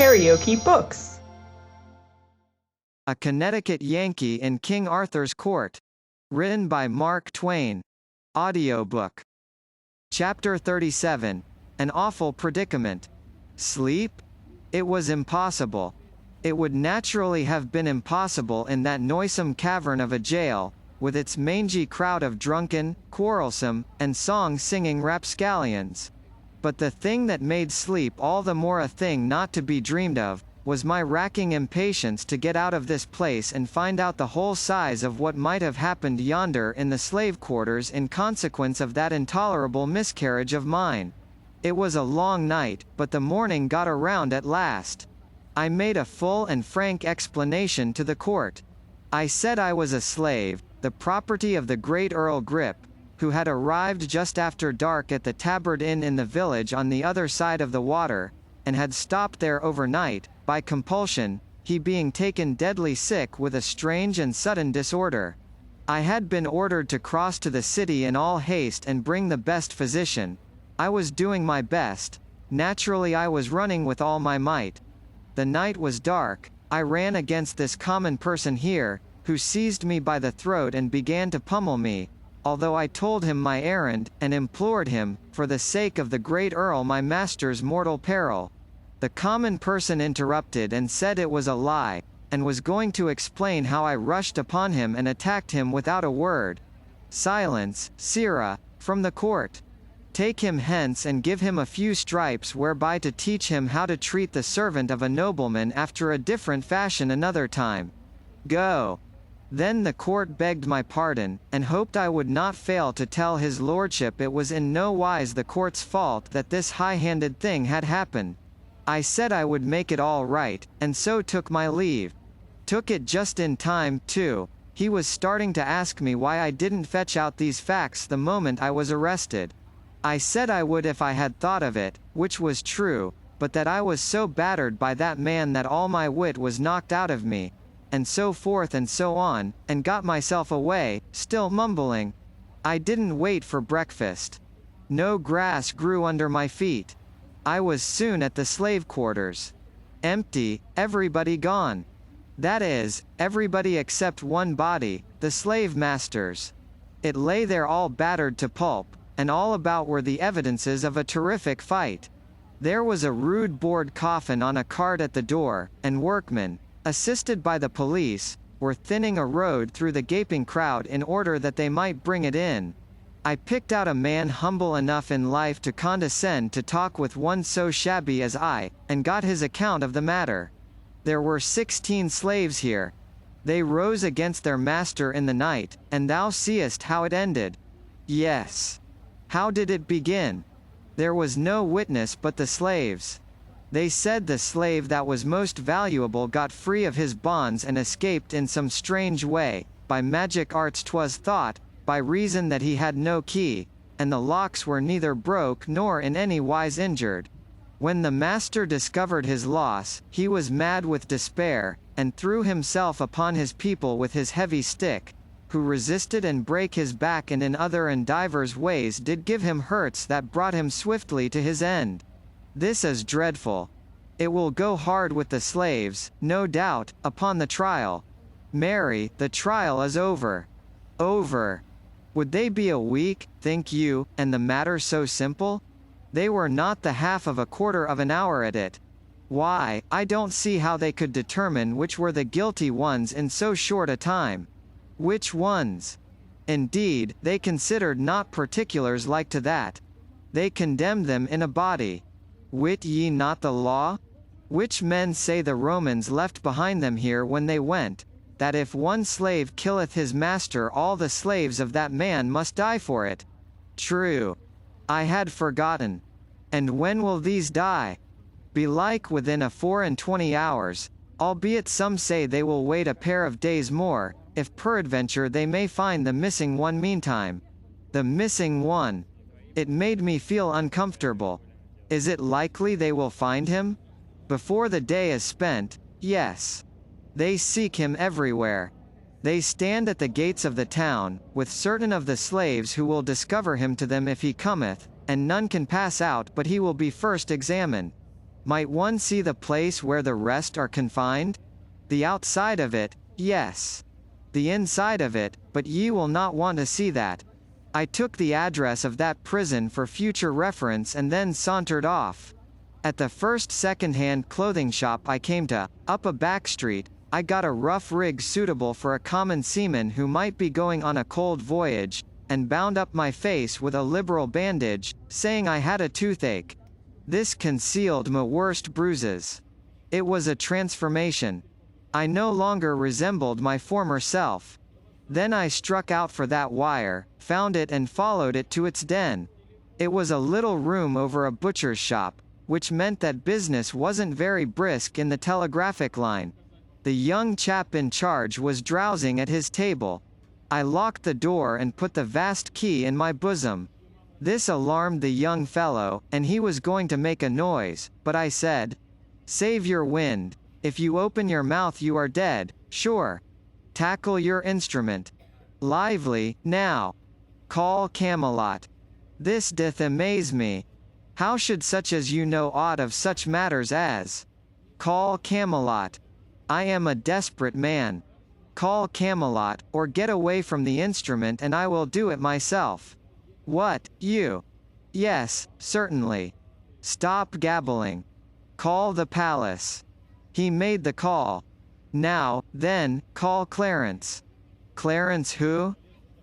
KaraokeBooks. A Connecticut Yankee in King Arthur's Court. Written by Mark Twain. Audiobook. Chapter 37. An Awful Predicament. Sleep? It was impossible. It would naturally have been impossible in that noisome cavern of a jail, with its mangy crowd of drunken, quarrelsome, and song-singing rapscallions. But the thing that made sleep all the more a thing not to be dreamed of, was my racking impatience to get out of this place and find out the whole size of what might have happened yonder in the slave quarters in consequence of that intolerable miscarriage of mine. It was a long night, but the morning got around at last. I made a full and frank explanation to the court. I said I was a slave, the property of the great Earl Grip, who had arrived just after dark at the Tabard Inn in the village on the other side of the water, and had stopped there overnight, by compulsion, he being taken deadly sick with a strange and sudden disorder. I had been ordered to cross to the city in all haste and bring the best physician. I was doing my best. Naturally I was running with all my might. The night was dark. I ran against this common person here, who seized me by the throat and began to pummel me, although I told him my errand, and implored him, for the sake of the great Earl my master's mortal peril. The common person interrupted and said it was a lie, and was going to explain how I rushed upon him and attacked him without a word. Silence, sirrah, from the court. Take him hence and give him a few stripes whereby to teach him how to treat the servant of a nobleman after a different fashion another time. Go. Then the court begged my pardon, and hoped I would not fail to tell his lordship it was in no wise the court's fault that this high-handed thing had happened. I said I would make it all right, and so took my leave. Took it just in time, too. He was starting to ask me why I didn't fetch out these facts the moment I was arrested. I said I would if I had thought of it, which was true, but that I was so battered by that man that all my wit was knocked out of me, and so forth and so on, and got myself away, still mumbling. I didn't wait for breakfast. No grass grew under my feet. I was soon at the slave quarters. Empty, everybody gone. That is, everybody except one body, the slave master's. It lay there all battered to pulp, and all about were the evidences of a terrific fight. There was a rude board coffin on a cart at the door, and workmen, assisted by the police, were thinning a road through the gaping crowd in order that they might bring it in. I picked out a man humble enough in life to condescend to talk with one so shabby as I, and got his account of the matter. There were 16 slaves here. They rose against their master in the night, and thou seest how it ended. Yes. How did it begin? There was no witness but the slaves. They said the slave that was most valuable got free of his bonds and escaped in some strange way, by magic arts 'twas thought, by reason that he had no key, and the locks were neither broke nor in any wise injured. When the master discovered his loss, he was mad with despair, and threw himself upon his people with his heavy stick, who resisted and brake his back and in other and divers ways did give him hurts that brought him swiftly to his end. This is dreadful. It will go hard with the slaves, no doubt, upon the trial. Marry, the trial is over. Over. Would they be a week, think you, and the matter so simple? They were not the half of a quarter of an hour at it. Why, I don't see how they could determine which were the guilty ones in so short a time. Which ones? Indeed, they considered not particulars like to that. They condemned them in a body. Wit ye not the law? Which men say the Romans left behind them here when they went, that if one slave killeth his master all the slaves of that man must die for it. True. I had forgotten. And when will these die? Belike within a 24 hours, albeit some say they will wait a pair of days more, if peradventure they may find the missing one meantime. The missing one. It made me feel uncomfortable. Is it likely they will find him? Before the day is spent, yes. They seek him everywhere. They stand at the gates of the town, with certain of the slaves who will discover him to them if he cometh, and none can pass out but he will be first examined. Might one see the place where the rest are confined? The outside of it, yes. The inside of it, but ye will not want to see that. I took the address of that prison for future reference and then sauntered off. At the first second-hand clothing shop I came to, up a back street, I got a rough rig suitable for a common seaman who might be going on a cold voyage, and bound up my face with a liberal bandage, saying I had a toothache. This concealed my worst bruises. It was a transformation. I no longer resembled my former self. Then I struck out for that wire, found it and followed it to its den. It was a little room over a butcher's shop, which meant that business wasn't very brisk in the telegraphic line. The young chap in charge was drowsing at his table. I locked the door and put the vast key in my bosom. This alarmed the young fellow, and he was going to make a noise, but I said, "Save your wind. If you open your mouth you are dead, sure. Tackle your instrument. Lively, now. Call Camelot. This doth amaze me. How should such as you know aught of such matters as? Call Camelot. I am a desperate man. Call Camelot, or get away from the instrument and I will do it myself." "What, you?" "Yes, certainly." "Stop gabbling. Call the palace." He made the call. "Now, then, call Clarence." "Clarence who?"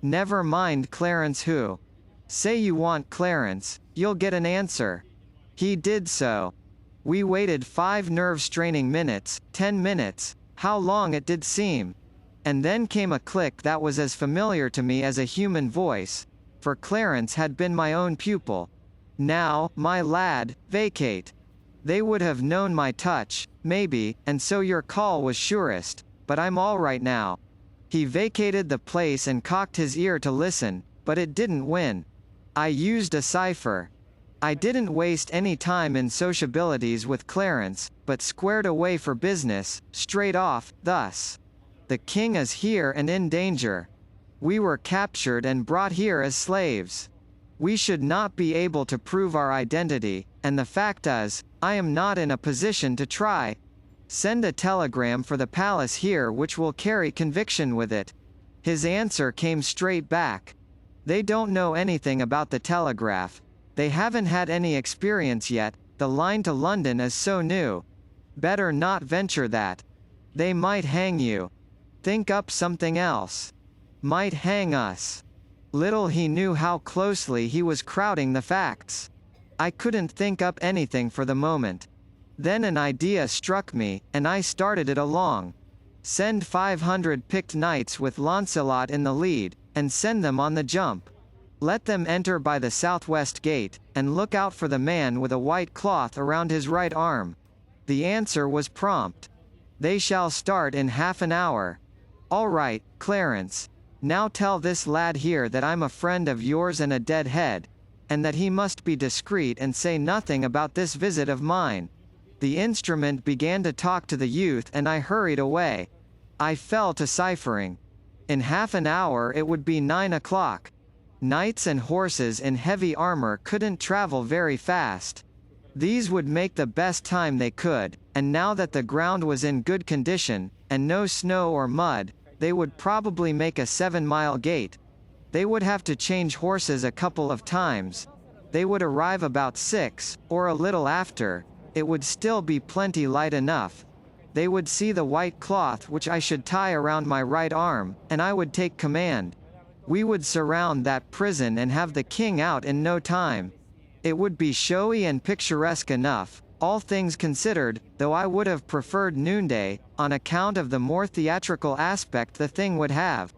"Never mind Clarence who. Say you want Clarence, you'll get an answer." He did so. We waited 5 nerve-straining minutes, 10 minutes, how long it did seem. And then came a click that was as familiar to me as a human voice, for Clarence had been my own pupil. "Now, my lad, vacate." They would have known my touch, maybe, and so your call was surest, but I'm all right now. He vacated the place and cocked his ear to listen, but it didn't win. I used a cipher. I didn't waste any time in sociabilities with Clarence, but squared away for business, straight off, thus. "The king is here and in danger. We were captured and brought here as slaves. We should not be able to prove our identity, and the fact is, I am not in a position to try. Send a telegram for the palace here which will carry conviction with it." His answer came straight back. "They don't know anything about the telegraph. They haven't had any experience yet, the line to London is so new. Better not venture that. They might hang you. Think up something else. Might hang us." Little he knew how closely he was crowding the facts. I couldn't think up anything for the moment. Then an idea struck me, and I started it along. Send 500 picked knights with Launcelot in the lead, and send them on the jump. Let them enter by the southwest gate, and look out for the man with a white cloth around his right arm. The answer was prompt. "They shall start in half an hour." "All right, Clarence. Now tell this lad here that I'm a friend of yours and a deadhead, and that he must be discreet and say nothing about this visit of mine." The instrument began to talk to the youth and I hurried away. I fell to ciphering. In half an hour it would be 9 o'clock. Knights and horses in heavy armor couldn't travel very fast. These would make the best time they could, and now that the ground was in good condition, and no snow or mud, they would probably make a 7-mile gait. They would have to change horses a couple of times. They would arrive about 6, or a little after. It would still be plenty light enough. They would see the white cloth which I should tie around my right arm, and I would take command. We would surround that prison and have the king out in no time. It would be showy and picturesque enough, all things considered, though I would have preferred noonday, on account of the more theatrical aspect the thing would have.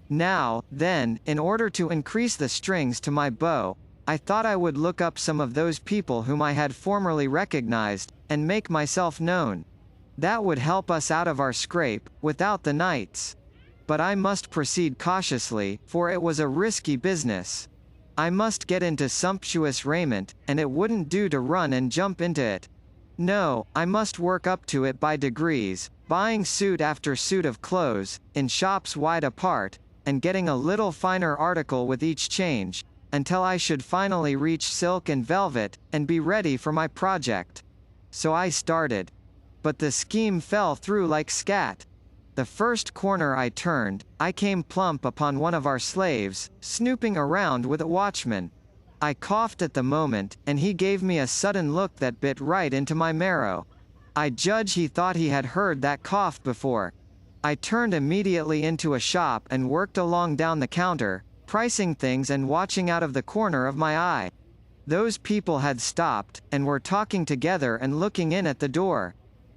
Now, then, in order to increase the strings to my bow, I thought I would look up some of those people whom I had formerly recognized, and make myself known. That would help us out of our scrape, without the knights. But I must proceed cautiously, for it was a risky business. I must get into sumptuous raiment, and it wouldn't do to run and jump into it. No, I must work up to it by degrees, buying suit after suit of clothes, in shops wide apart, and getting a little finer article with each change, until I should finally reach silk and velvet, and be ready for my project. so I started. But the scheme fell through like scat. The first corner I turned, I came plump upon one of our slaves, snooping around with a watchman. I coughed at the moment, and he gave me a sudden look that bit right into my marrow. I judge he thought he had heard that cough before. I turned immediately into a shop and worked along down the counter, pricing things and watching out of the corner of my eye. Those people had stopped, and were talking together and looking in at the door.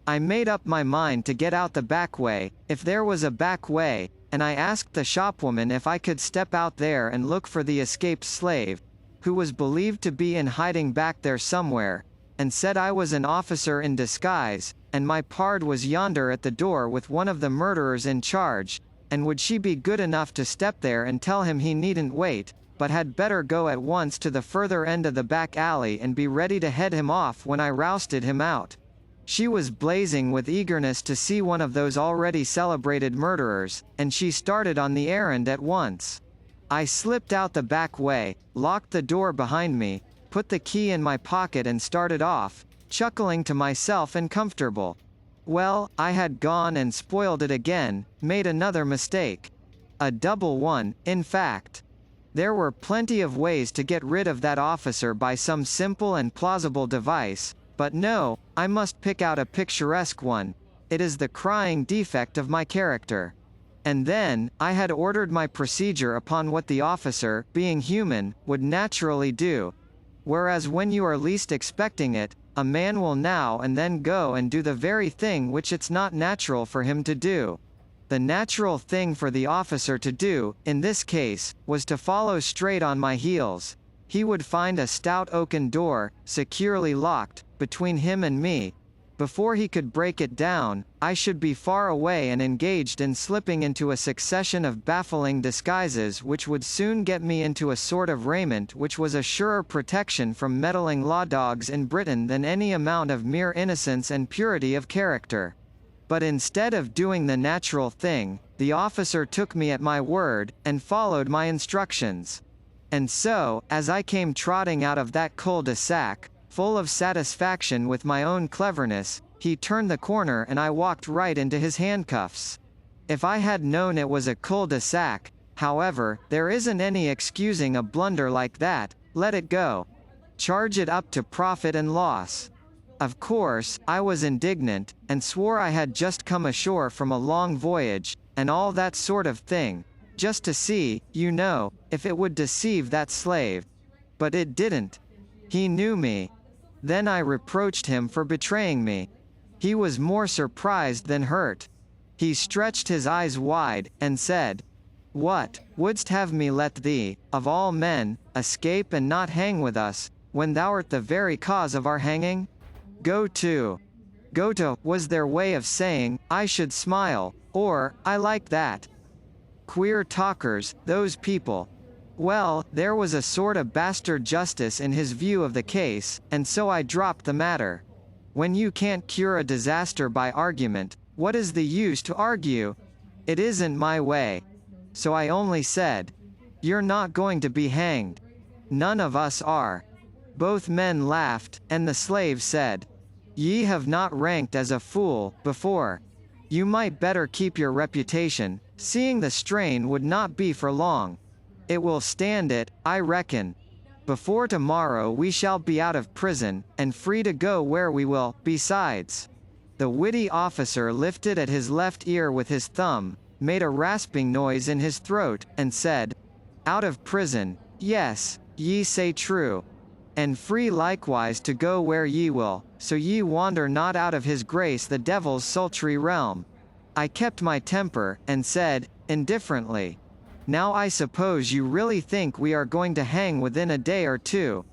I made up my mind to get out the back way, if there was a back way, and I asked the shopwoman if I could step out there and look for the escaped slave, who was believed to be in hiding back there somewhere, and said I was an officer in disguise, and my pard was yonder at the door with one of the murderers in charge, and would she be good enough to step there and tell him he needn't wait, but had better go at once to the further end of the back alley and be ready to head him off when I rousted him out. She was blazing with eagerness to see one of those already celebrated murderers, and she started on the errand at once. I slipped out the back way, locked the door behind me, put the key in my pocket and started off, chuckling to myself and comfortable. Well, I had gone and spoiled it again, made another mistake. A double one, in fact. There were plenty of ways to get rid of that officer by some simple and plausible device, but no, I must pick out a picturesque one. It is the crying defect of my character. And then, I had ordered my procedure upon what the officer, being human, would naturally do. Whereas when you are least expecting it, a man will now and then go and do the very thing which it's not natural for him to do. The natural thing for the officer to do, in this case, was to follow straight on my heels. He would find a stout oaken door, securely locked, between him and me. Before he could break it down, I should be far away and engaged in slipping into a succession of baffling disguises which would soon get me into a sort of raiment which was a surer protection from meddling law dogs in Britain than any amount of mere innocence and purity of character. But instead of doing the natural thing, the officer took me at my word, and followed my instructions. And so, as I came trotting out of that cul-de-sac, full of satisfaction with my own cleverness, he turned the corner and I walked right into his handcuffs. If I had known it was a cul-de-sac, however, there isn't any excusing a blunder like that, let it go. Charge it up to profit and loss. Of course, I was indignant, and swore I had just come ashore from a long voyage, and all that sort of thing, just to see, you know, if it would deceive that slave. But it didn't. He knew me. Then I reproached him for betraying me. He was more surprised than hurt. He stretched his eyes wide, and said, "What, wouldst have me let thee, of all men, escape and not hang with us, when thou'rt the very cause of our hanging? Go to, was their way of saying, I should smile, or, I like that. Queer talkers, those people. Well, there was a sort of bastard justice in his view of the case, and so I dropped the matter. When you can't cure a disaster by argument, what is the use to argue? It isn't my way. So I only said, you're not going to be hanged. None of us are. Both men laughed, and the slave said, ye have not ranked as a fool, before. You might better keep your reputation, seeing the strain would not be for long. It will stand it, I reckon. Before tomorrow we shall be out of prison, and free to go where we will, besides." The witty officer lifted at his left ear with his thumb, made a rasping noise in his throat, and said, "Out of prison, yes, ye say true. And free likewise to go where ye will, so ye wander not out of his grace the devil's sultry realm." I kept my temper, and said, indifferently, "Now I suppose you really think we are going to hang within a day or two.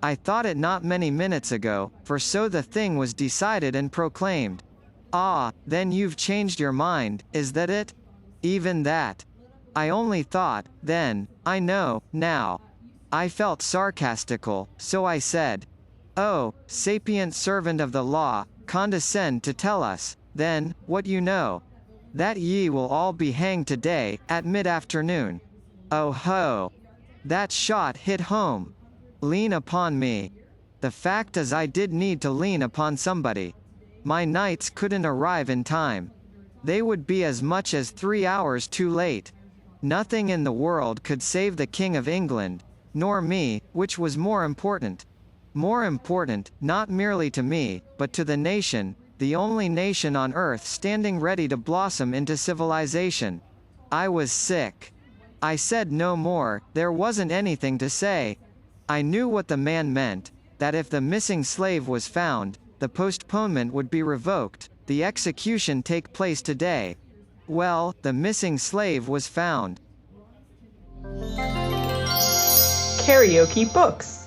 I thought it not many minutes ago, for so the thing was decided and proclaimed." "Ah, then you've changed your mind, is that it?" "Even that. I only thought, then, I know, now." I felt sarcastical, so I said, "Oh, sapient servant of the law, condescend to tell us, then, what you know. That ye will all be hanged today, at mid-afternoon. Oh ho! That shot hit home. Lean upon me. The fact is I did need to lean upon somebody. My nights couldn't arrive in time. They would be as much as 3 hours too late. Nothing in the world could save the King of England, nor me, which was more important. More important, not merely to me, but to the nation, the only nation on earth standing ready to blossom into civilization. I was sick. I said no more, there wasn't anything to say. I knew what the man meant, that if the missing slave was found, the postponement would be revoked, the execution take place today. Well, the missing slave was found. KaraokeBooks.